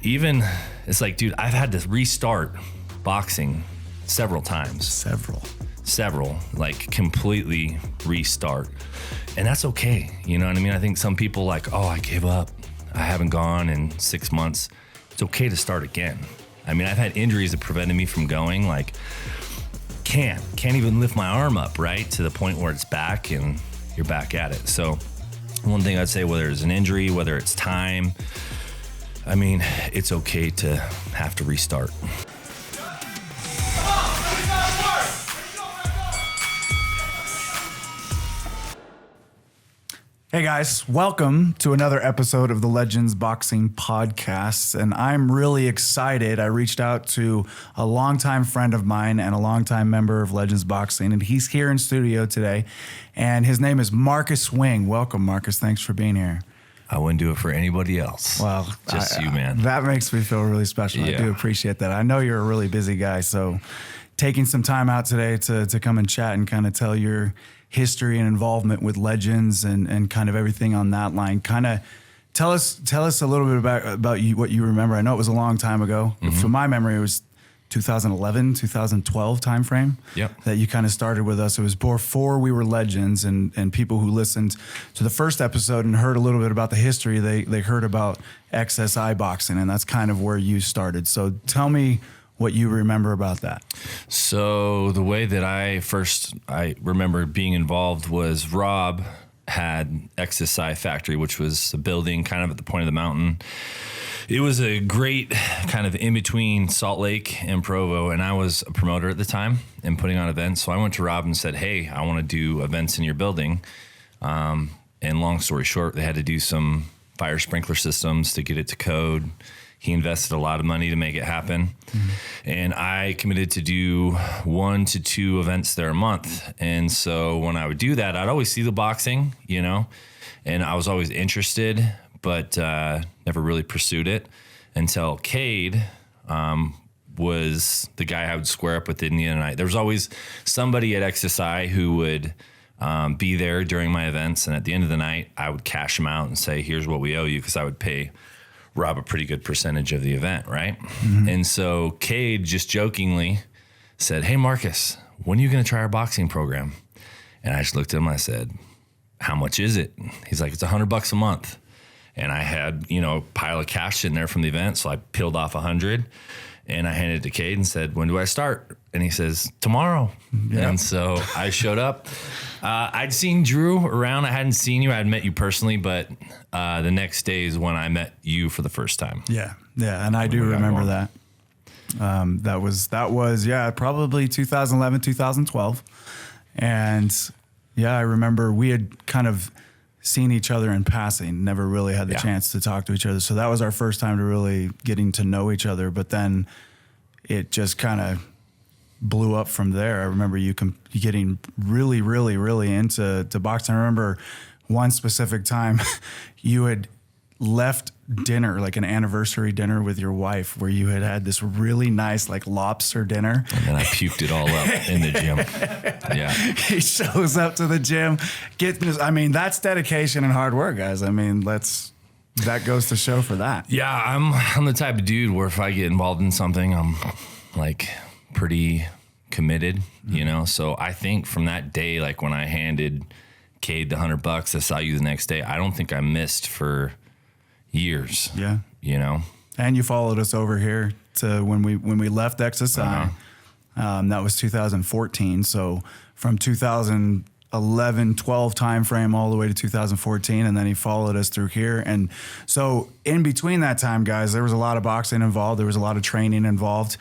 even it's like, dude, I've had to restart boxing several times. Several, like completely restart. And that's okay. You know what I mean? I think some people like, oh, I gave up. I haven't gone in 6 months. It's okay to start again. I mean, I've had injuries that prevented me from going, like can't even lift my arm up, right? To the point where it's back and you're back at it. So one thing I'd say, whether it's an injury, whether it's time, I mean, it's okay to have to restart. Hey guys, welcome to another episode of the Legends Boxing Podcast, and I'm really excited. I reached out to a longtime friend of mine and a longtime member of Legends Boxing, and he's here in studio today, and his name is Marcus Wing. Welcome, Marcus. Thanks for being here. I wouldn't do it for anybody else. Well, just you, man. That makes me feel really special. Yeah. I do appreciate that. I know you're a really busy guy, so taking some time out today to come and chat and kind of tell your history and involvement with Legends and kind of everything on that line. Kind of tell us a little bit about you, what you remember. I know it was a long time ago. Mm-hmm. From my memory, it was 2011, 2012 timeframe that you kind of started with us. It was before we were Legends, and people who listened to the first episode and heard a little bit about the history, they heard about XSI boxing, and that's kind of where you started. So tell me what you remember about that. So the way that I remember being involved was Rob had XSI Factory, which was a building kind of at the point of the mountain. It was a great kind of in between Salt Lake and Provo, and I was a promoter at the time and putting on events. So I went to Rob and said, hey, I want to do events in your building. And long story short, they had to do some fire sprinkler systems to get it to code. He invested a lot of money to make it happen. Mm-hmm. And I committed to do 1 to 2 events there a month. And so when I would do that, I'd always see the boxing, you know, and I was always interested, but never really pursued it until Cade was the guy I would square up with in the end of the night. There was always somebody at XSI who would be there during my events. And at the end of the night, I would cash them out and say, here's what we owe you, because I would pay Rob a pretty good percentage of the event, right? Mm-hmm. And so Cade just jokingly said, hey, Marcus, when are you going to try our boxing program? And I just looked at him and I said, how much is it? He's like, it's $100 a month. And I had, a pile of cash in there from the event. So I peeled off 100 and I handed it to Cade and said, when do I start? And he says, tomorrow. Yeah. And so I showed up. I'd seen Drew around. I hadn't seen you. I had met you personally, but the next day is when I met you for the first time. Yeah. And I do remember that. That was probably 2011, 2012. And yeah, I remember we had kind of seen each other in passing, never really had the chance to talk to each other. So that was our first time to really getting to know each other. But then it just kind of blew up from there. I remember you getting really, really, really into boxing. I remember one specific time you had left dinner, like an anniversary dinner with your wife, where you had this really nice like lobster dinner. And then I puked it all up in the gym. Yeah. He shows up to the gym. That's dedication and hard work, guys. That goes to show for that. Yeah, I'm the type of dude where if I get involved in something, I'm like pretty committed, So I think from that day, like when I handed Cade the $100, I saw you the next day, I don't think I missed for years. Yeah. And you followed us over here to when we left XSI. That was 2014. So from 2011, 12 timeframe all the way to 2014, and then he followed us through here. And so in between that time, guys, there was a lot of boxing involved. There was a lot of training involved.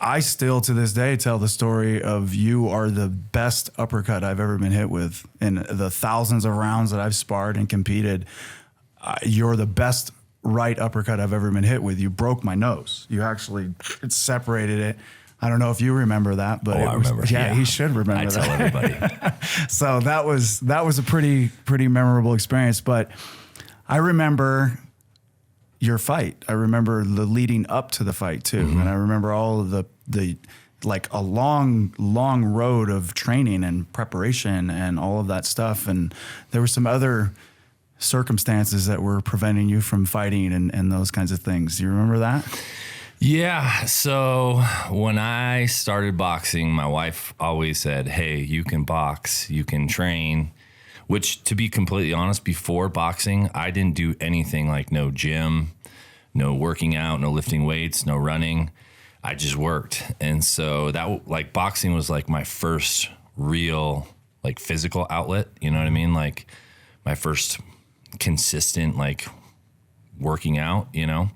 I still, to this day, tell the story of you are the best uppercut I've ever been hit with. In the thousands of rounds that I've sparred and competed, you're the best right uppercut I've ever been hit with. You broke my nose. You actually separated it. I don't know if you remember that, but I remember. Yeah, he should remember that. I tell everybody. So that was a pretty memorable experience. But I remember your fight. I remember the leading up to the fight too. Mm-hmm. And I remember all of the like a long road of training and preparation and all of that stuff. And there were some other circumstances that were preventing you from fighting and those kinds of things. Do you remember that? Yeah. So when I started boxing, my wife always said, hey, you can box, you can train, which, to be completely honest, before boxing, I didn't do anything, like no gym, no working out, no lifting weights, no running. I just worked. And so that, like, boxing was like my first real, like, physical outlet. You know what I mean? Like my first consistent, like, working out, you know?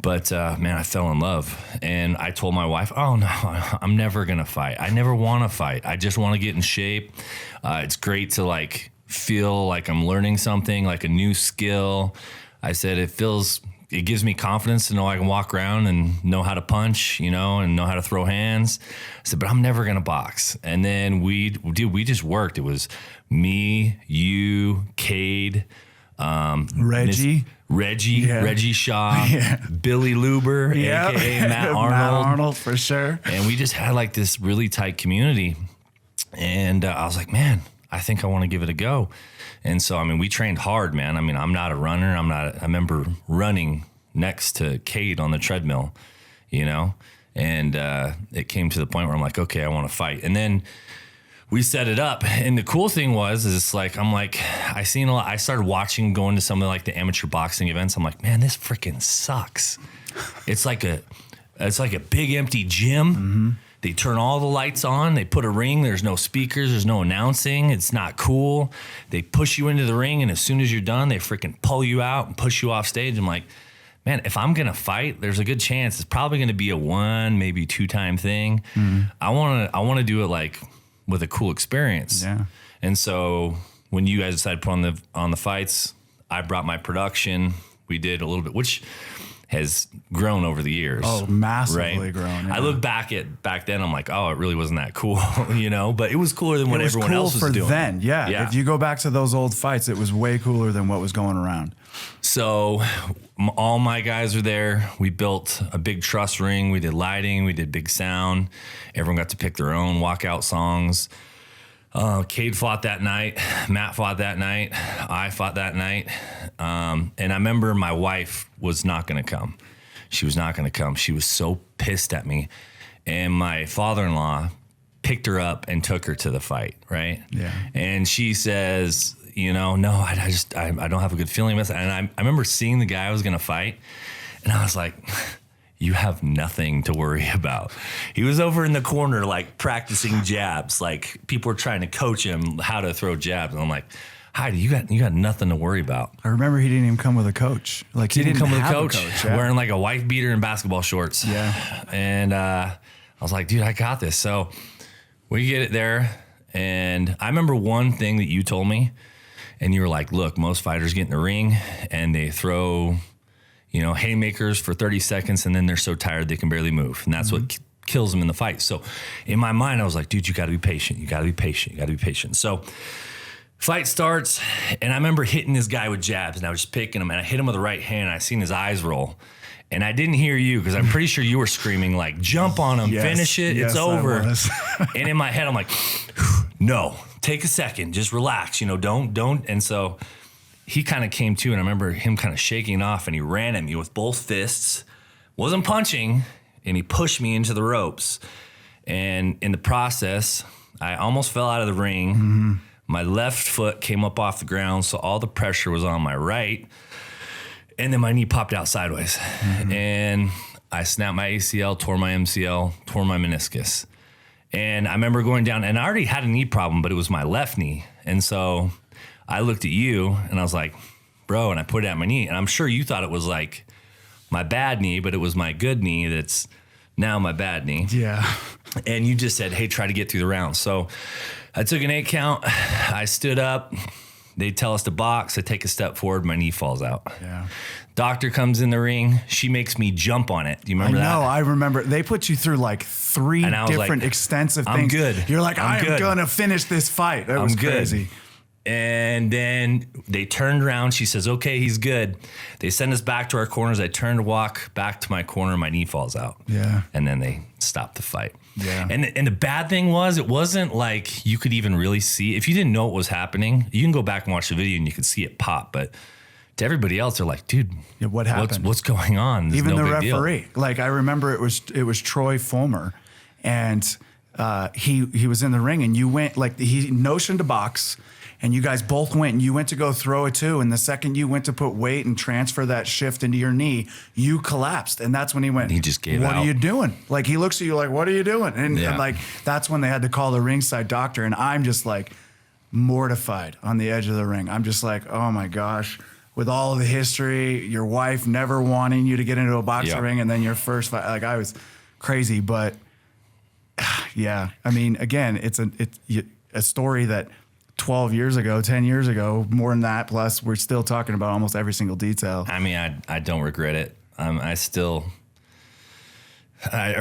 But man, I fell in love, and I told my wife, oh no, I'm never going to fight. I never want to fight. I just want to get in shape. It's great to, like, feel like I'm learning something, like a new skill. I said, it gives me confidence to know I can walk around and know how to punch, you know, and know how to throw hands. I said, but I'm never going to box. And then we just worked. It was me, you, Cade, Reggie, Reggie Shaw, Billy Luber, aka Matt Arnold. Matt Arnold, for sure. And we just had, like, this really tight community. And I was like, man, I think I want to give it a go. And so, I mean, we trained hard, man. I mean, I'm not a runner. I remember running next to Cade on the treadmill, you know, and it came to the point where I'm like, okay, I want to fight. And then we set it up. And the cool thing was, is it's like, I seen a lot. I started watching, going to some of, like, the amateur boxing events. I'm like, man, this freaking sucks. It's like a big empty gym. Mm-hmm. They turn all the lights on. They put a ring. There's no speakers. There's no announcing. It's not cool. They push you into the ring, and as soon as you're done, they freaking pull you out and push you off stage. I'm like, man, if I'm gonna fight, there's a good chance it's probably gonna be a 1, maybe 2-time thing. Mm-hmm. I wanna do it, like, with a cool experience. Yeah. And so when you guys decided to put on the fights, I brought my production. We did a little bit, which has grown over the years. Oh, massively grown. Yeah. I look back then, I'm like, oh, it really wasn't that cool, you know, but it was cooler than what everyone else was doing. Then, yeah. If you go back to those old fights, it was way cooler than what was going around. So all my guys were there. We built a big truss ring. We did lighting. We did big sound. Everyone got to pick their own walkout songs. Cade fought that night. Matt fought that night. I fought that night. And I remember my wife was not going to come. She was not going to come. She was so pissed at me. And my father-in-law picked her up and took her to the fight, right? Yeah. And she says, you know, no, I don't have a good feeling about it. And I remember seeing the guy I was going to fight, and I was like, you have nothing to worry about. He was over in the corner, like, practicing jabs. Like, people were trying to coach him how to throw jabs. And I'm like, Heidi, you got nothing to worry about. I remember he didn't even come with a coach. Like, he didn't come with have a coach yeah. Wearing, like, a wife beater and basketball shorts. Yeah. And I was like, dude, I got this. So we get it there. And I remember one thing that you told me, and you were like, look, most fighters get in the ring and they throw, you know, haymakers for 30 seconds, and then they're so tired they can barely move. And that's what kills them in the fight. So in my mind, I was like, dude, you got to be patient. You got to be patient. You got to be patient. So fight starts, and I remember hitting this guy with jabs, and I was just picking him, and I hit him with the right hand, and I seen his eyes roll. And I didn't hear you, because I'm pretty sure you were screaming, like, jump on him, finish it, it's over. And in my head, I'm like, no, take a second, just relax, you know, don't. And so he kind of came to, and I remember him kind of shaking off, and he ran at me with both fists, wasn't punching, and he pushed me into the ropes. And in the process, I almost fell out of the ring. Mm-hmm. My left foot came up off the ground, so all the pressure was on my right. And then my knee popped out sideways. Mm-hmm. And I snapped my ACL, tore my MCL, tore my meniscus. And I remember going down, and I already had a knee problem, but it was my left knee. And so I looked at you, and I was like, bro, and I put it at my knee. And I'm sure you thought it was like my bad knee, but it was my good knee that's now my bad knee. Yeah. And you just said, hey, try to get through the round. So I took an 8 count. I stood up. They tell us to box. I take a step forward. My knee falls out. Yeah. Doctor comes in the ring. She makes me jump on it. Do you remember that? No, I remember. They put you through like 3 different extensive things. I'm good. You're like, I'm going to finish this fight. That was crazy. And then they turned around. She says, okay, he's good. They send us back to our corners. I turn to walk back to my corner. My knee falls out. Yeah. And then they stopped the fight. Yeah. And the bad thing was, it wasn't like you could even really see. If you didn't know what was happening, you can go back and watch the video and you could see it pop. But to everybody else, they're like, dude, Yeah, what happened? What's going on? There's Even no the big referee. deal. Like, I remember it was Troy Fulmer, and he was in the ring, and you went, like, he notioned to box, and you guys both went, and you went to go throw it too. And the second you went to put weight and transfer that shift into your knee, you collapsed. And that's when he went, He just gave What out. are you doing? Like, he looks at you like, what are you doing? And like, that's when they had to call the ringside doctor. And I'm just like mortified on the edge of the ring. I'm just like, oh my gosh, with all of the history, your wife never wanting you to get into a boxing ring, and then your first fight, like, I was crazy. But yeah, I mean, again, it's a story that 12 years ago, 10 years ago, more than that, plus we're still talking about almost every single detail. I mean, I don't regret it. I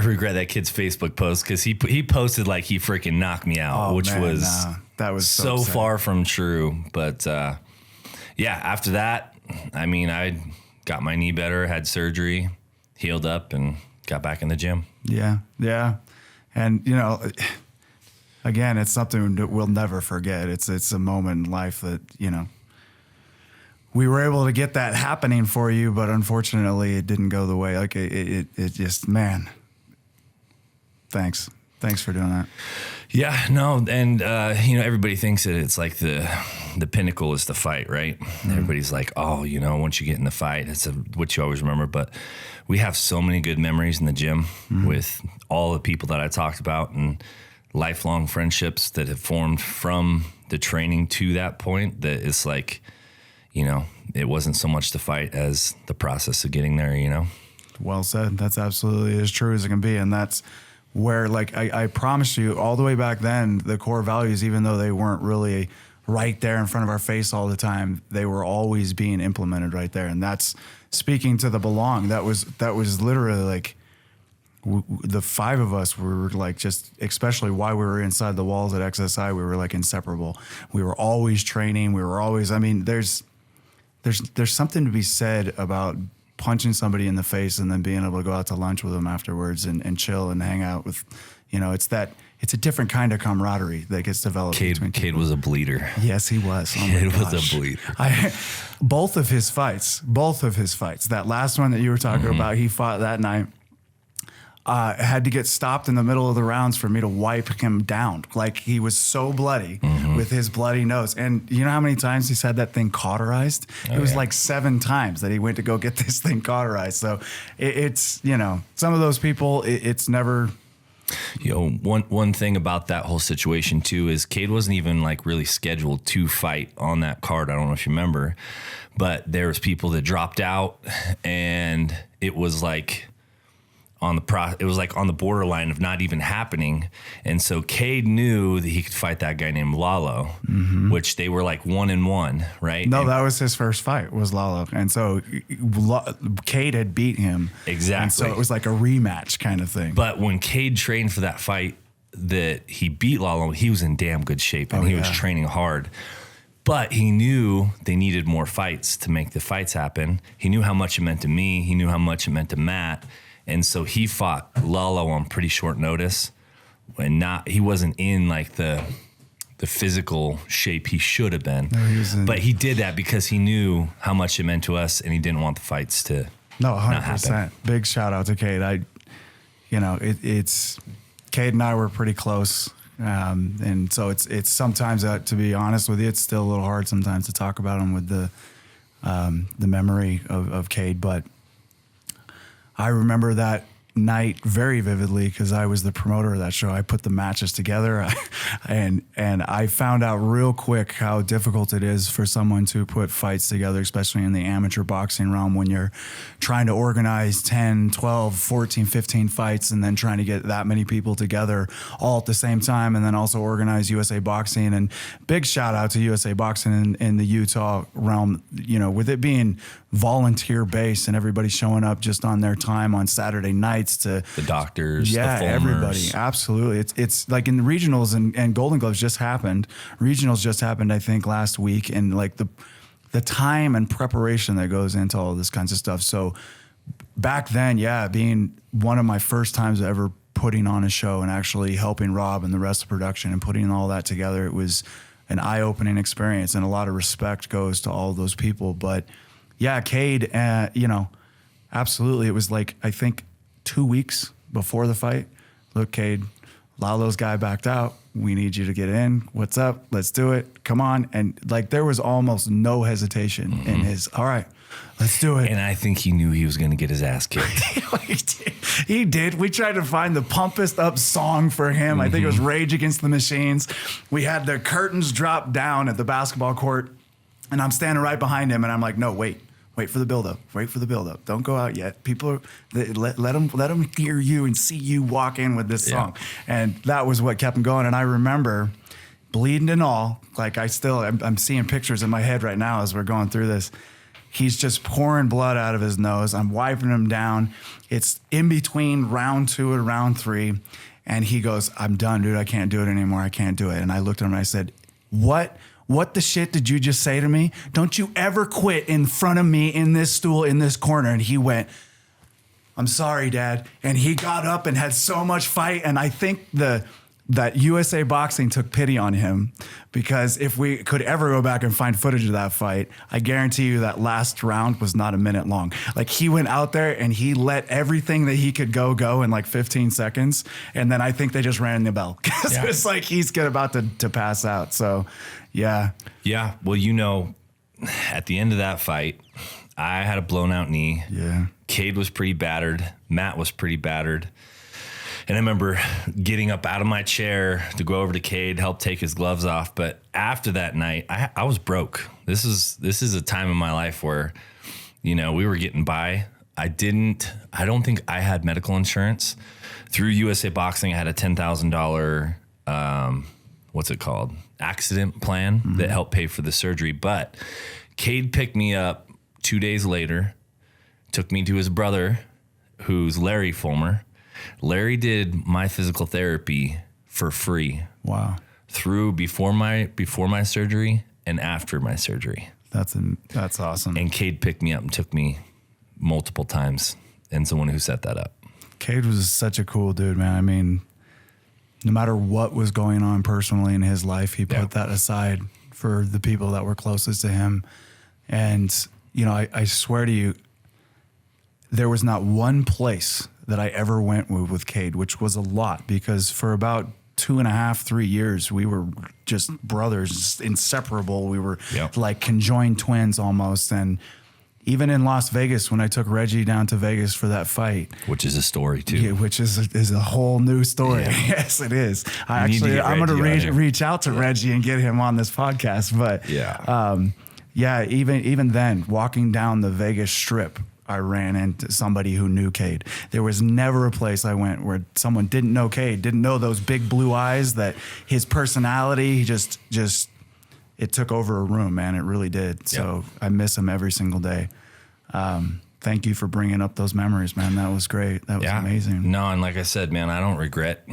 regret that kid's Facebook post because he posted like he freaking knocked me out, which was that was so far from true. But yeah, after that, I mean, I got my knee better, had surgery, healed up, and got back in the gym. Yeah, yeah, and again, it's something that we'll never forget. It's a moment in life that we were able to get that happening for you, but unfortunately, it didn't go the way. Like it just, man. Thanks for doing that. Yeah, no, and everybody thinks that it's like the pinnacle is the fight, right? Mm-hmm. Everybody's like, oh, once you get in the fight, it's what you always remember. But we have so many good memories in the gym with all the people that I talked about, and lifelong friendships that have formed from the training to that point. That it's like, it wasn't so much the fight as the process of getting there. Well said. That's absolutely as true as it can be, and that's where, like, I promise you, all the way back then, the core values, even though they weren't really right there in front of our face all the time, they were always being implemented right there. And that's speaking to the belong. That was literally like the five of us were like, just especially while we were inside the walls at XSI, we were like inseparable. We were always training. We were always, I mean, there's something to be said about punching somebody in the face and then being able to go out to lunch with them afterwards and chill and hang out with, it's a different kind of camaraderie that gets developed. Cade was a bleeder. Yes, he was. Oh Cade was a bleeder. Both of his fights, that last one that you were talking about, he fought that night. Had to get stopped in the middle of the rounds for me to wipe him down. Like, he was so bloody with his bloody nose. And you know how many times he's had that thing cauterized? It was like 7 times that he went to go get this thing cauterized. So it's, some of those people, it's never... One thing about that whole situation too is Cade wasn't even like really scheduled to fight on that card. I don't know if you remember, but there was people that dropped out, and it was like on the borderline of not even happening. And so Cade knew that he could fight that guy named Lalo, which they were like 1-1, right? No, that was his first fight, was Lalo. And so Cade had beat him. Exactly. And so it was like a rematch kind of thing. But when Cade trained for that fight that he beat Lalo, he was in damn good shape, and he was training hard. But he knew they needed more fights to make the fights happen. He knew how much it meant to me. He knew how much it meant to Matt. And so he fought Lalo on pretty short notice, and he wasn't in like the physical shape he should have been. No, but he did that because he knew how much it meant to us, and he didn't want the fights to 100%. Not happen. Big shout out to Cade. It's Cade and I were pretty close, and so it's sometimes, to be honest with you, it's still a little hard sometimes to talk about him with the memory of Cade, but I remember that night very vividly because I was the promoter of that show. I put the matches together, and I found out real quick how difficult it is for someone to put fights together, especially in the amateur boxing realm, when you're trying to organize 10, 12, 14, 15 fights, and then trying to get that many people together all at the same time, and then also organize USA Boxing. And big shout out to USA Boxing in the Utah realm, with it being volunteer base and everybody showing up just on their time on Saturday nights to the doctors, the foamers. Everybody. Absolutely. It's like in the regionals and Golden Gloves just happened. Regionals just happened, I think, last week. And like the time and preparation that goes into all this kinds of stuff. So back then, being one of my first times ever putting on a show and actually helping Rob and the rest of production and putting all that together, it was an eye-opening experience, and a lot of respect goes to all those people. But yeah, Cade, absolutely. It was like, I think 2 weeks before the fight. Look, Cade, Lalo's guy backed out. We need you to get in. What's up? Let's do it. Come on. And like, there was almost no hesitation in his, all right, let's do it. And I think he knew he was going to get his ass kicked. He did. We tried to find the pumpest up song for him. I think it was Rage Against the Machines. We had the curtains drop down at the basketball court, and I'm standing right behind him, and I'm like, no, wait for the buildup. Wait for the buildup. Don't go out yet. People, let them hear you and see you walk in with this song. And that was what kept him going. And I remember, bleeding and all, like I'm seeing pictures in my head right now as we're going through this. He's just pouring blood out of his nose. I'm wiping him down. It's in between round 2 and round 3. And he goes, I'm done, dude. I can't do it anymore. I can't do it. And I looked at him and I said, What the shit did you just say to me? Don't you ever quit in front of me in this stool, in this corner. And he went, I'm sorry, Dad. And he got up and had so much fight. And I think that USA Boxing took pity on him, because if we could ever go back and find footage of that fight, I guarantee you that last round was not a minute long. Like, he went out there and he let everything that he could go in like 15 seconds. And then I think they just rang the bell, because it was like he's about to pass out. So, yeah. Yeah. Well, at the end of that fight, I had a blown out knee. Yeah. Cade was pretty battered. Matt was pretty battered. And I remember getting up out of my chair to go over to Cade, help take his gloves off. But after that night, I was broke. This is a time in my life where, we were getting by. I don't think I had medical insurance. Through USA Boxing, I had a $10,000, what's it called? Accident plan that helped pay for the surgery. But Cade picked me up 2 days later, took me to his brother, who's Larry Fulmer. Larry did my physical therapy for free. Wow. Before my surgery and after my surgery. That's awesome. And Cade picked me up and took me multiple times, and someone who set that up. Cade was such a cool dude, man. I mean, no matter what was going on personally in his life, he put that aside for the people that were closest to him. And, I swear to you, there was not one place that I ever went with Cade, which was a lot, because for about 2.5, 3 years, we were just brothers, just inseparable. We were like conjoined twins almost. And even in Las Vegas, when I took Reggie down to Vegas for that fight, which is a story too, which is a whole new story. Yes, it is. I'm going to reach out to Reggie and get him on this podcast. But even then, walking down the Vegas Strip, I ran into somebody who knew Cade. There was never a place I went where someone didn't know Cade, didn't know those big blue eyes, that his personality just it took over a room, man. It really did. So I miss him every single day. Thank you for bringing up those memories, man. That was great. That was amazing. No, and like I said, man, I don't regret.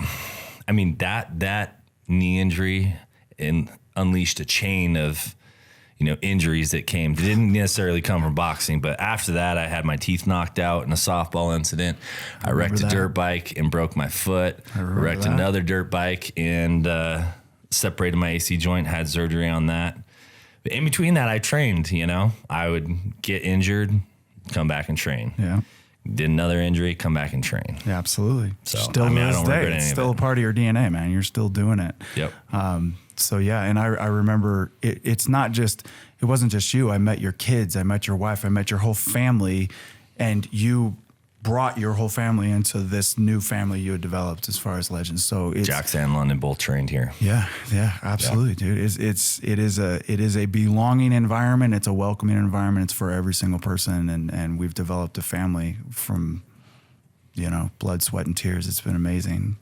I mean, that knee injury unleashed a chain of injuries that came. They didn't necessarily come from boxing, but after that, I had my teeth knocked out in a softball incident. I wrecked a dirt bike and broke my foot. I wrecked another dirt bike and separated my AC joint, had surgery on that. But in between that, I trained, I would get injured, come back and train. Yeah. Did another injury, come back and train. Yeah, absolutely. So, still I don't regret any of it. It's still a part of your DNA, man. You're still doing it. Yep. So yeah, and I remember it wasn't just you. I met your kids, I met your wife, I met your whole family, and you brought your whole family into this new family you had developed as far as Legends. So Jax and London both trained here. Yeah, absolutely, dude. It is a belonging environment. It's a welcoming environment. It's for every single person, and we've developed a family from blood, sweat, and tears. It's been amazing.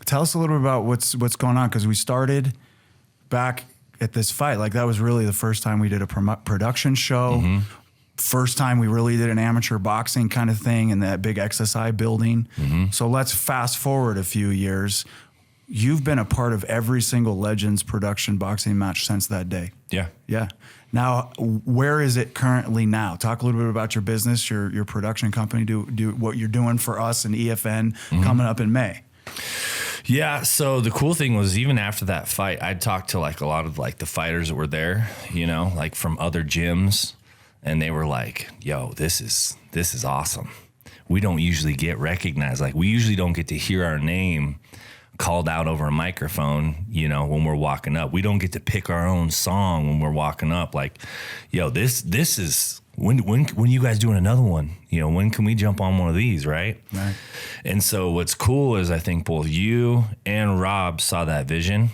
Tell us a little bit about what's going on, because we started back at this fight. Like, that was really the first time we did a production show. first time we really did an amateur boxing kind of thing in that big XSI building. So let's fast forward a few years. You've been a part of every single Legends production boxing match since that day. Yeah. Yeah. Now, where is it currently now? Talk a little bit about your business, your production company, do what you're doing for us and EFN coming up in May. Yeah. So the cool thing was, even after that fight, I'd talked to like a lot of like the fighters that were there, you know, like from other gyms, and they were like, yo, this is awesome. We don't usually get recognized. Like, we usually don't get to hear our name called out over a microphone, you know, when we're walking up. We don't get to pick our own song when we're walking up. Like, yo, this is when you guys doing another one? You know, when can we jump on one of these, right? Right. And so what's cool is I think both you and Rob saw that vision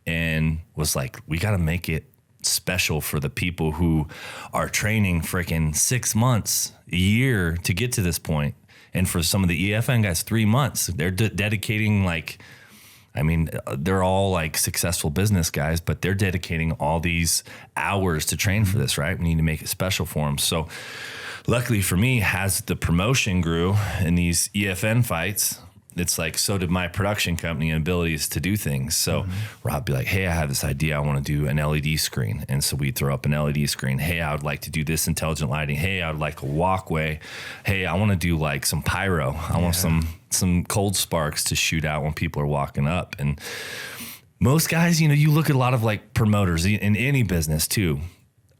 and was like, we got to make it special for the people who are training freaking 6 months, a year to get to this point. And for some of the EFN guys, 3 months. They're dedicating, like, I mean, they're all like successful business guys, but they're dedicating all these hours to train for this, right? We need to make it special for them. So luckily for me, as the promotion grew in these EFN fights, it's like, so did my production company and abilities to do things. So Rob be like, hey, I have this idea. I want to do an LED screen. And so we'd throw up an LED screen. Hey, I would like to do this intelligent lighting. Hey, I would like a walkway. Hey, I want to do like some pyro. I want some cold sparks to shoot out when people are walking up. And most guys, you know, you look at a lot of like promoters in any business too.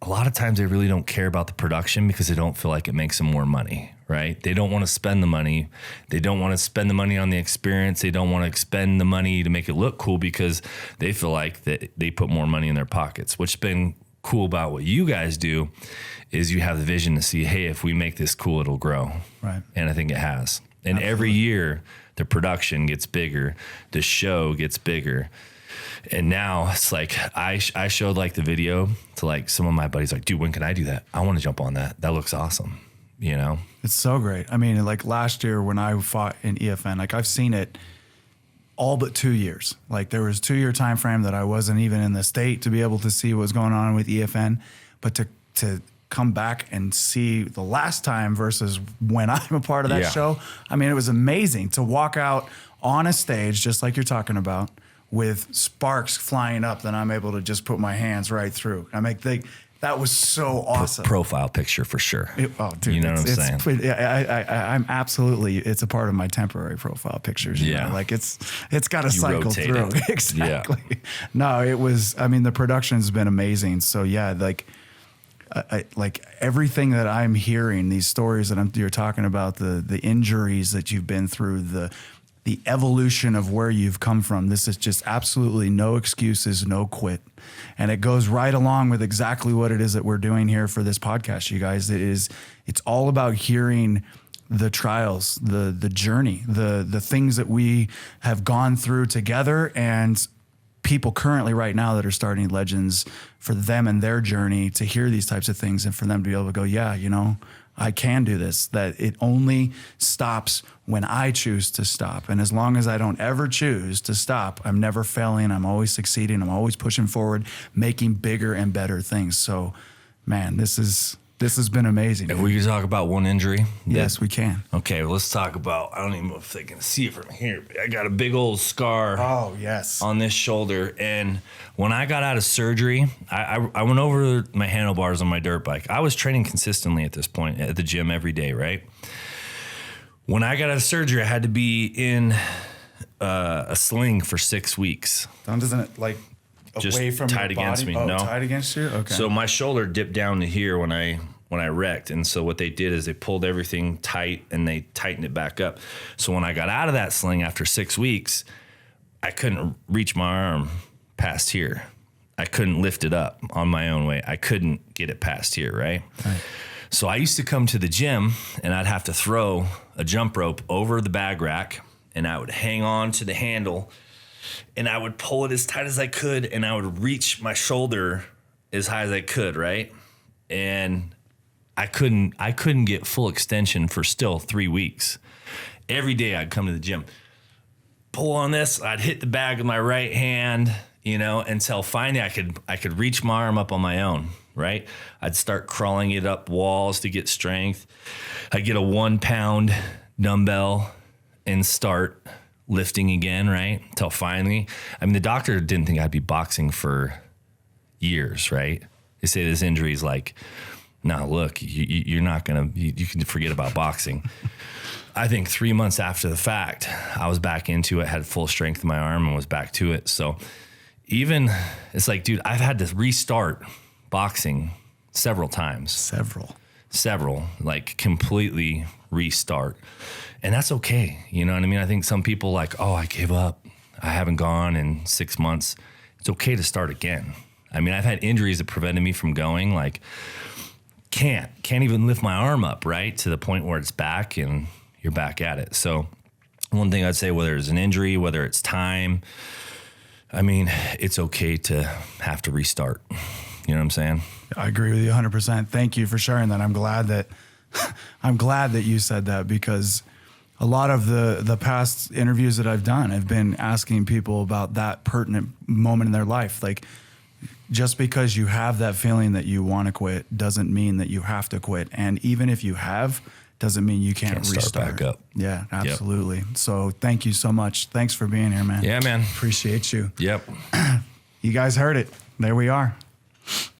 A lot of times they really don't care about the production because they don't feel like it makes them more money, right? They don't want to spend the money. They don't want to spend the money on the experience. They don't want to spend the money to make it look cool because they feel like that they put more money in their pockets. What's been cool about what you guys do is you have the vision to see, hey, if we make this cool, it'll grow. Right. And I think it has. And Absolutely. Every year the production gets bigger, the show gets bigger. And now it's like, I showed like the video to like some of my buddies, like, dude, when can I do that? I want to jump on that. That looks awesome. You know? It's so great. I mean, like last year when I fought in EFN, like I've seen it all but 2 years. Like there was a 2-year time frame that I wasn't even in the state to be able to see what was going on with EFN. But to come back and see the last time versus when I'm a part of that show, I mean, it was amazing to walk out on a stage, just like you're talking about, with sparks flying up, then I'm able to just put my hands right through. I mean, that was so awesome. Profile picture for sure. Dude, you know what I'm saying? I'm absolutely, it's a part of my temporary profile pictures. You know? Like it's got to cycle rotate through. it. Exactly. Yeah. No, it was, I mean, the production's been amazing. So yeah, like, like everything that I'm hearing, these stories that you're talking about, the injuries that you've been through, the evolution of where you've come from. This is just absolutely no excuses, no quit. And it goes right along with exactly what it is that we're doing here for this podcast, you guys. It's all about hearing the trials, the journey, the things that we have gone through together, and people currently right now that are starting Legends, for them and their journey to hear these types of things and for them to be able to go, yeah, you know, I can do this, that it only stops when I choose to stop. And as long as I don't ever choose to stop, I'm never failing. I'm always succeeding. I'm always pushing forward, making bigger and better things. So, man, this has been amazing. If we could talk about one injury. Yes, we can. Okay, well, let's talk about, I don't even know if they can see it from here, but I got a big old scar. Oh, yes. On this shoulder. And when I got out of surgery, I went over my handlebars on my dirt bike. I was training consistently at this point at the gym every day, right? When I got out of surgery, I had to be in a sling for 6 weeks. Doesn't it like just away from tied your body? against me? Oh, no, tied against you. Okay. So my shoulder dipped down to here when I wrecked, and so what they did is they pulled everything tight and they tightened it back up. So when I got out of that sling after 6 weeks, I couldn't reach my arm past here. I couldn't lift it up on my own weight. I couldn't get it past here, right? So I used to come to the gym and I'd have to throw a jump rope over the bag rack, and I would hang on to the handle and I would pull it as tight as I could, and I would reach my shoulder as high as I could, right? And I couldn't get full extension for still 3 weeks. Every day I'd come to the gym, pull on this, I'd hit the bag with my right hand, you know, until finally I could reach my arm up on my own. right? I'd start crawling it up walls to get strength. I'd get a 1 pound dumbbell and start lifting again, right? Until finally, I mean, the doctor didn't think I'd be boxing for years, right? They say this injury is like, no, look, you're not going to, you can forget about boxing. I think 3 months after the fact, I was back into it, had full strength in my arm and was back to it. So even, it's like, dude, I've had to restart boxing several times. Several, like completely restart. And that's okay. You know what I mean? I think some people like, oh, I gave up. I haven't gone in 6 months. It's okay to start again. I mean, I've had injuries that prevented me from going, like can't even lift my arm up, right? To the point where it's back and you're back at it. So one thing I'd say, whether it's an injury, whether it's time, I mean, it's okay to have to restart. You know what I'm saying? I agree with you 100%. Thank you for sharing that. I'm glad that you said that, because a lot of the past interviews that I've done have been asking people about that pertinent moment in their life. Like, just because you have that feeling that you want to quit doesn't mean that you have to quit. And even if you have, doesn't mean you can't restart. Start back up. Yeah, absolutely. Yep. So thank you so much. Thanks for being here, man. Yeah, man. Appreciate you. Yep. You guys heard it. There we are.